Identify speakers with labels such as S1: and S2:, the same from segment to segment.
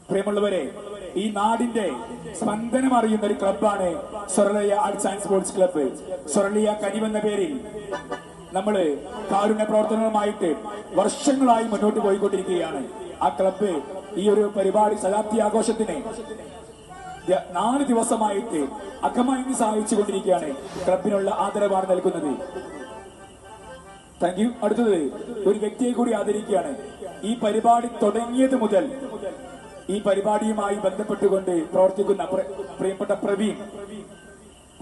S1: പ്രിയമുള്ളവരെ, ഈ നാടിന്റെ സ്പന്ദനം അറിയുന്ന ഒരു ക്ലബ്ബാണ് സൊറളിയ ആർട്സ് ആൻഡ് സ്പോർട്സ് ക്ലബ്ബ്. സൊറളിയ കനിവെന്ന പേരിൽ നമ്മള് കാരുണ്യ പ്രവർത്തനങ്ങളുമായിട്ട് വർഷങ്ങളായി മുന്നോട്ട് പോയിക്കൊണ്ടിരിക്കുകയാണ്. ആ ക്ലബ്ബ് ഈ ഒരു പരിപാടി ശതാബ്ദി ആഘോഷത്തിന് 4 ദിവസമായിട്ട് അകമഴിഞ്ഞ് സഹായിച്ചുകൊണ്ടിരിക്കുകയാണ്. ക്ലബിനുള്ള ആദരവാണ് നൽകുന്നത്. Thank you. അടുത്തത് ഒരു വ്യക്തിയെ കൂടി ആദരിക്കുകയാണ്. ഈ പരിപാടി തുടങ്ങിയത് മുതൽ ഈ പരിപാടിയുമായി ബന്ധപ്പെട്ടുകൊണ്ട് പ്രവർത്തിക്കുന്ന പ്രിയപ്പെട്ട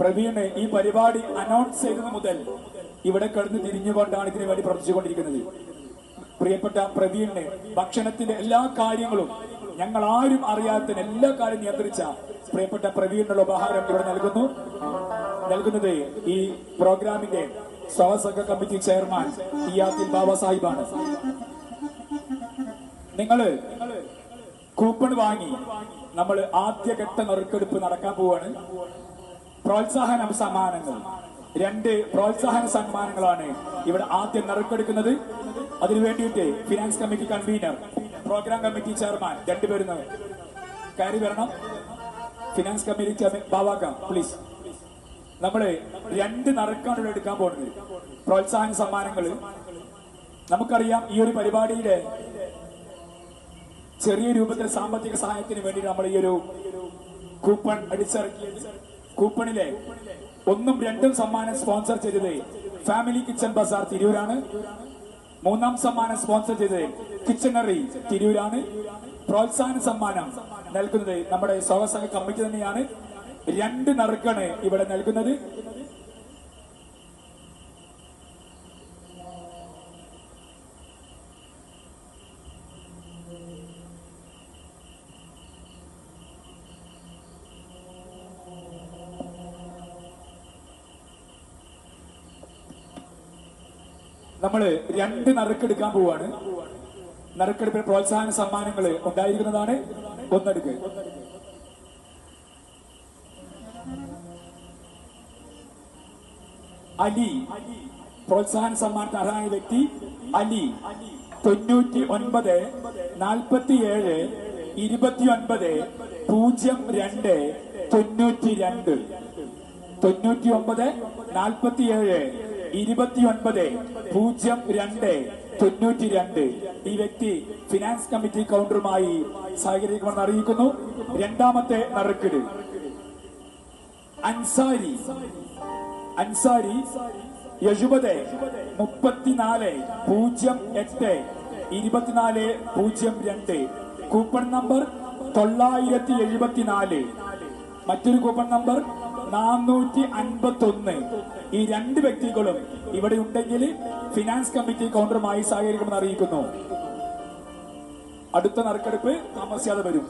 S1: പ്രവീണ് ഈ പരിപാടി അനൗൺസ് ചെയ്തത് മുതൽ ഇവിടെ കിടന്ന് തിരിഞ്ഞുകൊണ്ടാണ് ഇതിനു വേണ്ടി പ്രവർത്തിച്ചുകൊണ്ടിരിക്കുന്നത്. പ്രിയപ്പെട്ട പ്രവീണിന് ഭക്ഷണത്തിന്റെ എല്ലാ കാര്യങ്ങളും ഞങ്ങൾ ആരും അറിയാത്ത എല്ലാ കാര്യം നിയന്ത്രിച്ച പ്രിയപ്പെട്ട പ്രവീണിനുള്ള ഉപഹാരം ഇവിടെ നൽകുന്നത് ഈ പ്രോഗ്രാമിന്റെ സ്വാഗത കമ്മിറ്റി ചെയർമാൻ ഇയാത്തിൽ ബാബാ സാഹിബാണ്. നിങ്ങള് കൂപ്പൺ വാങ്ങി നമ്മൾ ആദ്യഘട്ട നറുക്കെടുപ്പ് നടക്കാൻ പോവാണ്. പ്രോത്സാഹന സമ്മാനങ്ങൾ 2 പ്രോത്സാഹന സമ്മാനങ്ങളാണ് ഇവിടെ ആദ്യം നറുക്കെടുക്കുന്നത്. അതിനു വേണ്ടിയിട്ട് finance committee convener, programme committee chairman 2 പേരും കയറി വരണം. ഫിനാൻസ് കമ്മിറ്റി ബാബാക്ക പ്ലീസ്. നമ്മള് 2 നറുക്കാണ് എടുക്കാൻ പോകുന്നത്. പ്രോത്സാഹന സമ്മാനങ്ങൾ നമുക്കറിയാം. ഈ ഒരു പരിപാടിയുടെ ചെറിയ രൂപത്തിൽ സാമ്പത്തിക സഹായത്തിന് വേണ്ടി നമ്മൾ ഈ ഒരു കൂപ്പൺ അടിച്ചിറക്കിയത്. കൂപ്പണിലെ 1ഉം 2ഉം സമ്മാനം സ്പോൺസർ ചെയ്തത് ഫാമിലി കിച്ചൺ ബസാർ തിരൂരാണ്. 3ാം സമ്മാനം സ്പോൺസർ ചെയ്തത് കിച്ചണറി തിരൂരാണ്. പ്രോത്സാഹന സമ്മാനം നൽകുന്നത് നമ്മുടെ സ്വാഗത കമ്മിറ്റി തന്നെയാണ്. 2 നറുക്കാണ് ഇവിടെ നൽകുന്നത്. നമ്മള് 2 നറുക്കെടുക്കാൻ പോവാണ്. നറുക്കെടുപ്പിന് പ്രോത്സാഹന സമ്മാനങ്ങൾ ഉണ്ടായിരിക്കുന്നതാണ്. ഒന്നെടുക്ക്. അലി പ്രോത്സാഹന സമ്മാനത്തിന് അർഹനായ വ്യക്തി അലി 99 47 29 02 92 99 47 29 02 92. ഈ വ്യക്തി ഫിനാൻസ് കമ്മിറ്റി കൗണ്ടറുമായി സഹകരിക്കുമെന്ന് അറിയിക്കുന്നു. 2ാമത്തെ നറുക്കെട് അൻസാരി 70 34 08 24 02. Coupon number 974. മറ്റൊരു കൂപ്പൺ നമ്പർ 451. ഈ 2 വ്യക്തികളും ഇവിടെ ഉണ്ടെങ്കിൽ ഫിനാൻസ് കമ്മിറ്റി കൗണ്ടറുമായി സഹകരിക്കുമെന്ന് അറിയിക്കുന്നു. അടുത്ത നറുക്കെടുപ്പ് താമസിയാതെ വരും.